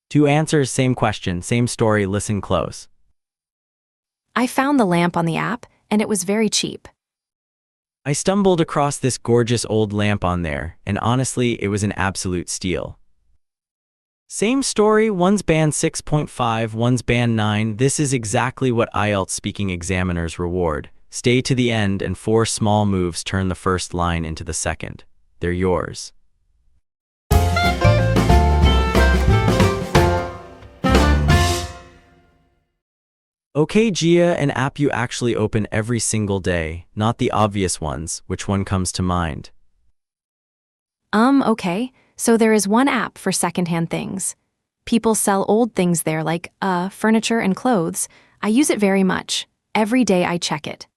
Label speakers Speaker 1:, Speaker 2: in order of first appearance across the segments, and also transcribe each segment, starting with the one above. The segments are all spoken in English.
Speaker 1: Two answers, same question, same story, listen close.
Speaker 2: I found the lamp on the app, and it was very cheap.
Speaker 1: I stumbled across this gorgeous old lamp on there, and honestly, it was an absolute steal. Same story, one's band 6.5, one's band 9. This is exactly what IELTS speaking examiners reward. Stay to the end, and 4 small moves turn the first line into the second. They're yours. Okay, Gia, an app you actually open every single day, not the obvious ones. Which one comes to mind?
Speaker 2: Okay, so there is one app for secondhand things. People sell old things there like, furniture and clothes. I use it very much. Every day I check it.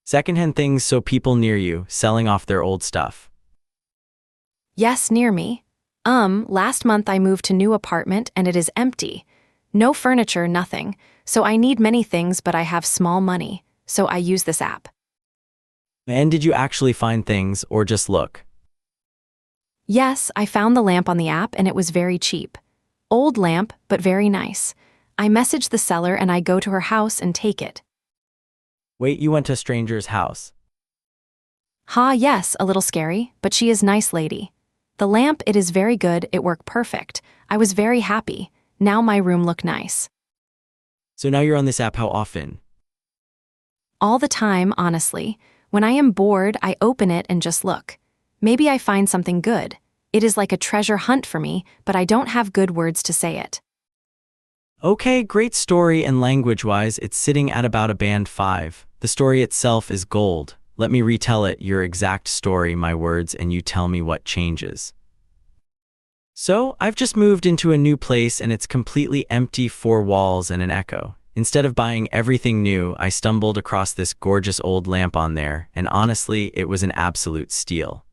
Speaker 1: Secondhand things, so people near you, selling off their old stuff.
Speaker 2: Yes, near me. Last month I moved to new apartment and it is empty. No furniture, nothing. So I need many things, but I have small money. So I use this app.
Speaker 1: And did you actually find things, or just look?
Speaker 2: Yes, I found the lamp on the app and it was very cheap. Old lamp, but very nice. I message the seller and I go to her house and take it.
Speaker 1: Wait, you went to a stranger's house?
Speaker 2: Yes, a little scary, but she is nice lady. The lamp, it is very good, it worked perfect. I was very happy. Now my room look nice.
Speaker 1: So now you're on this app how often?
Speaker 2: All the time, honestly. When I am bored, I open it and just look. Maybe I find something good. It is like a treasure hunt for me, but I don't have good words to say it.
Speaker 1: Okay, great story, and language-wise, it's sitting at about a band 5. The story itself is gold. Let me retell it, your exact story, my words, and you tell me what changes. So, I've just moved into a new place and it's completely empty, 4 walls and an echo. Instead of buying everything new, I stumbled across this gorgeous old lamp on there, and honestly, it was an absolute steal.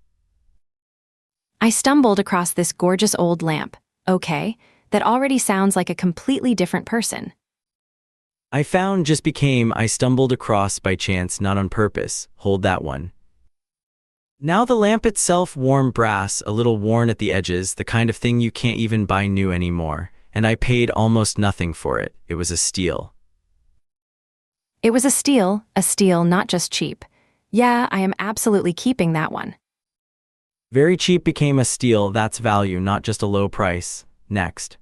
Speaker 2: I stumbled across this gorgeous old lamp. Okay, that already sounds like a completely different person.
Speaker 1: I found just became I stumbled across by chance, not on purpose. Hold that one. Now the lamp itself, warm brass, a little worn at the edges, the kind of thing you can't even buy new anymore. And I paid almost nothing for it. It was a steal.
Speaker 2: It was a steal, not just cheap. Yeah, I am absolutely keeping that one.
Speaker 1: Very cheap became a steal, that's value, not just a low price. Next.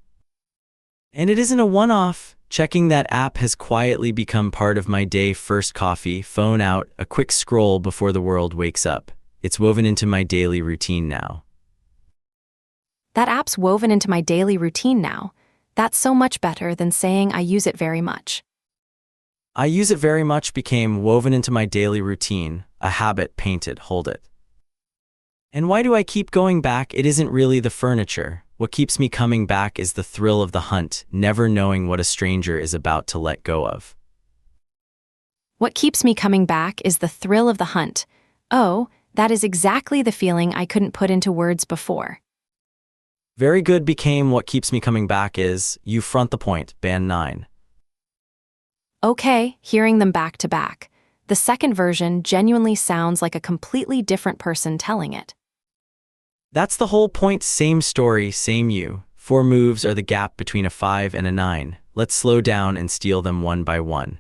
Speaker 1: And it isn't a one-off. Checking that app has quietly become part of my day. First coffee, phone out, a quick scroll before the world wakes up. It's woven into my daily routine now.
Speaker 2: That app's woven into my daily routine now. That's so much better than saying I use it very much.
Speaker 1: I use it very much became woven into my daily routine, a habit painted, hold it. And why do I keep going back? It isn't really the furniture. What keeps me coming back is the thrill of the hunt, never knowing what a stranger is about to let go of.
Speaker 2: What keeps me coming back is the thrill of the hunt. Oh, that is exactly the feeling I couldn't put into words before.
Speaker 1: Very good became what keeps me coming back is, you front the point, band 9.
Speaker 2: Okay, hearing them back to back. The second version genuinely sounds like a completely different person telling it.
Speaker 1: That's the whole point, same story, same you. 4 moves are the gap between a 5 and a 9. Let's slow down and steal them one by one.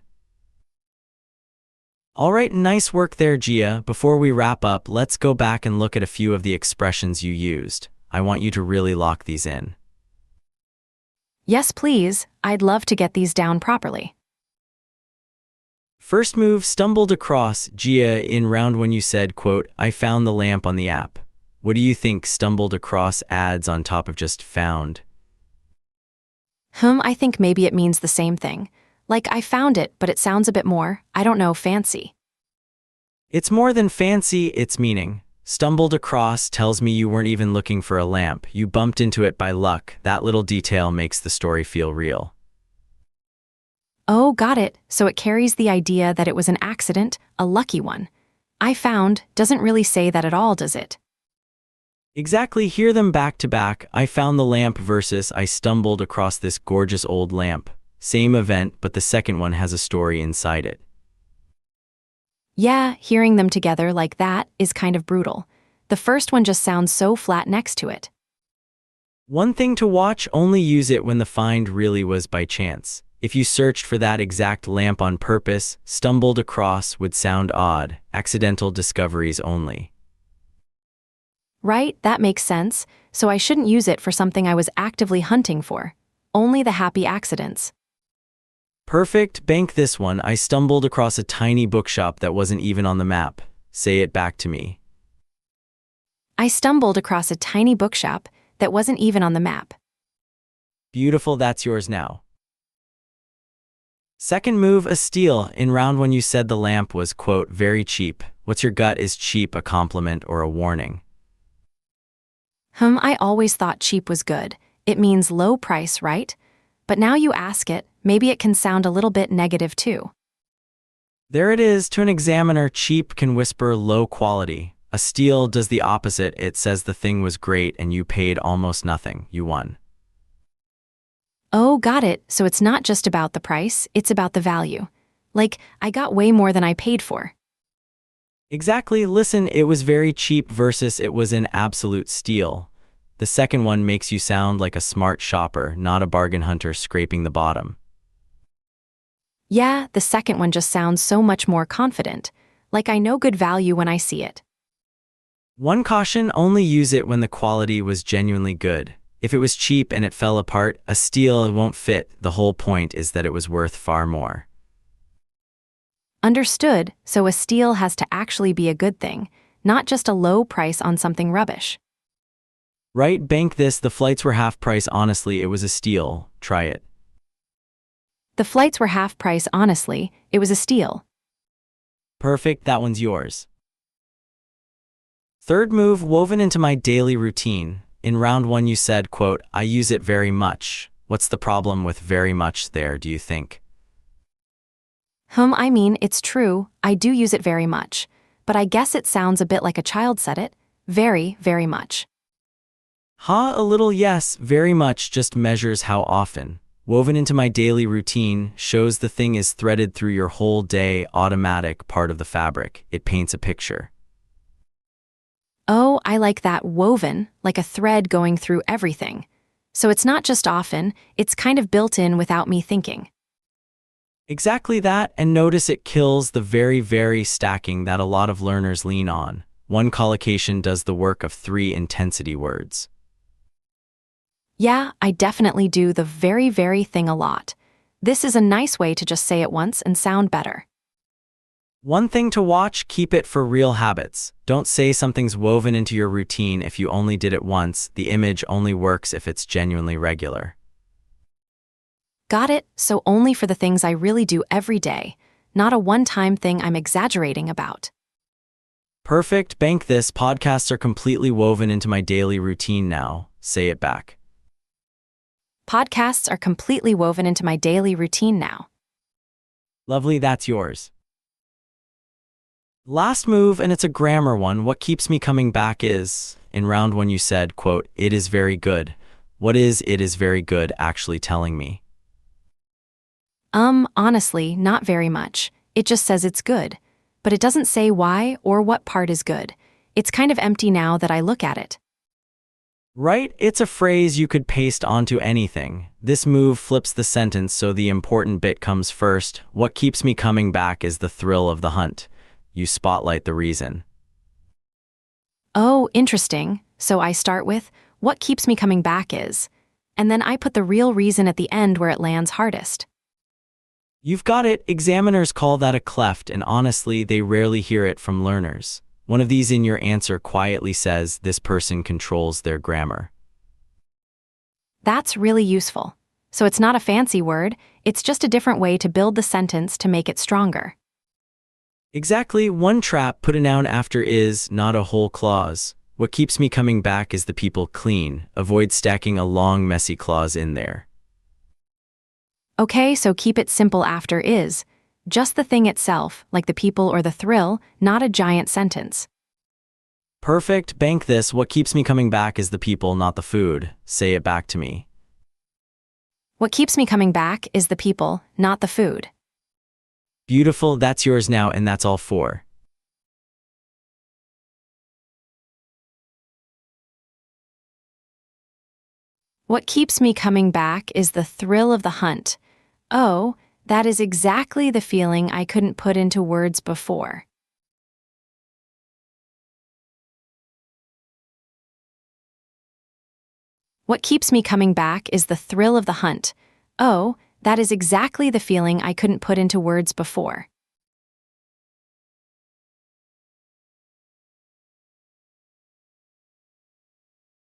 Speaker 1: Alright, nice work there, Gia. Before we wrap up, let's go back and look at a few of the expressions you used. I want you to really lock these in.
Speaker 2: Yes, please. I'd love to get these down properly.
Speaker 1: First move, stumbled across, Gia, in round 1 you said, quote, I found the lamp on the app. What do you think stumbled across adds on top of just found?
Speaker 2: I think maybe it means the same thing. Like I found it, but it sounds a bit more, I don't know, fancy.
Speaker 1: It's more than fancy, it's meaning. Stumbled across tells me you weren't even looking for a lamp, you bumped into it by luck. That little detail makes the story feel real.
Speaker 2: Oh, got it. So it carries the idea that it was an accident, a lucky one. I found doesn't really say that at all, does it?
Speaker 1: Exactly, hear them back to back. I found the lamp versus I stumbled across this gorgeous old lamp. Same event, but the second one has a story inside it.
Speaker 2: Yeah, hearing them together like that is kind of brutal. The first one just sounds so flat next to it.
Speaker 1: One thing to watch, only use it when the find really was by chance. If you searched for that exact lamp on purpose, stumbled across would sound odd, accidental discoveries only.
Speaker 2: Right, that makes sense, so I shouldn't use it for something I was actively hunting for. Only the happy accidents.
Speaker 1: Perfect, bank this one. I stumbled across a tiny bookshop that wasn't even on the map. Say it back to me.
Speaker 2: I stumbled across a tiny bookshop that wasn't even on the map.
Speaker 1: Beautiful, that's yours now. Second move, a steal. In round one you said the lamp was, quote, very cheap. What's your gut? Is cheap a compliment or a warning?
Speaker 2: I always thought cheap was good. It means low price, right? But now you ask it, maybe it can sound a little bit negative too.
Speaker 1: There it is. To an examiner, cheap can whisper low quality. A steal does the opposite. It says the thing was great and you paid almost nothing. You won.
Speaker 2: Oh, got it. So it's not just about the price, it's about the value. Like, I got way more than I paid for.
Speaker 1: Exactly. Listen, it was very cheap versus it was an absolute steal. The second one makes you sound like a smart shopper, not a bargain hunter scraping the bottom.
Speaker 2: Yeah, the second one just sounds so much more confident. Like I know good value when I see it.
Speaker 1: One caution, only use it when the quality was genuinely good. If it was cheap and it fell apart, a steal, it won't fit. The whole point is that it was worth far more.
Speaker 2: Understood, so a steal has to actually be a good thing, not just a low price on something rubbish.
Speaker 1: Right, bank this. The flights were half price. Honestly, it was a steal. Try it.
Speaker 2: The flights were half price. Honestly, it was a steal.
Speaker 1: Perfect, that one's yours. Third move, woven into my daily routine. In round one you said, quote, I use it very much. What's the problem with very much there, do you think?
Speaker 2: I mean, it's true, I do use it very much. But I guess it sounds a bit like a child said it. Very, very much.
Speaker 1: A little, yes, very much just measures how often. Woven into my daily routine shows the thing is threaded through your whole day, automatic part of the fabric. It paints a picture.
Speaker 2: Oh, I like that, woven, like a thread going through everything. So it's not just often, it's kind of built in without me thinking.
Speaker 1: Exactly that, and notice it kills the very, very stacking that a lot of learners lean on. One collocation does the work of 3 intensity words.
Speaker 2: Yeah, I definitely do the very, very thing a lot. This is a nice way to just say it once and sound better.
Speaker 1: One thing to watch, keep it for real habits. Don't say something's woven into your routine if you only did it once. The image only works if it's genuinely regular.
Speaker 2: Got it, so only for the things I really do every day, not a one-time thing I'm exaggerating about.
Speaker 1: Perfect, bank this. Podcasts are completely woven into my daily routine now. Say it back.
Speaker 2: Podcasts are completely woven into my daily routine now.
Speaker 1: Lovely, that's yours. Last move, and it's a grammar one. What keeps me coming back is, in round one you said, quote, it is very good. What is it is very good actually telling me?
Speaker 2: Honestly, not very much. It just says it's good. But it doesn't say why or what part is good. It's kind of empty now that I look at it.
Speaker 1: Right, it's a phrase you could paste onto anything. This move flips the sentence so the important bit comes first. What keeps me coming back is the thrill of the hunt. You spotlight the reason.
Speaker 2: Oh, interesting. So I start with, what keeps me coming back is, and then I put the real reason at the end where it lands hardest.
Speaker 1: You've got it. Examiners call that a cleft, and honestly, they rarely hear it from learners. One of these in your answer quietly says, this person controls their grammar.
Speaker 2: That's really useful. So it's not a fancy word, it's just a different way to build the sentence to make it stronger.
Speaker 1: Exactly, one trap, put a noun after is, not a whole clause. What keeps me coming back is the people clean. Avoid stacking a long, messy clause in there.
Speaker 2: Okay, so keep it simple after is. Just the thing itself, like the people or the thrill, not a giant sentence.
Speaker 1: Perfect, bank this. What keeps me coming back is the people, not the food. Say it back to me.
Speaker 2: What keeps me coming back is the people, not the food.
Speaker 1: Beautiful, that's yours now, and that's all for
Speaker 2: What keeps me coming back is the thrill of the hunt. Oh, that is exactly the feeling I couldn't put into words before. What keeps me coming back is the thrill of the hunt. Oh, that is exactly the feeling I couldn't put into words before.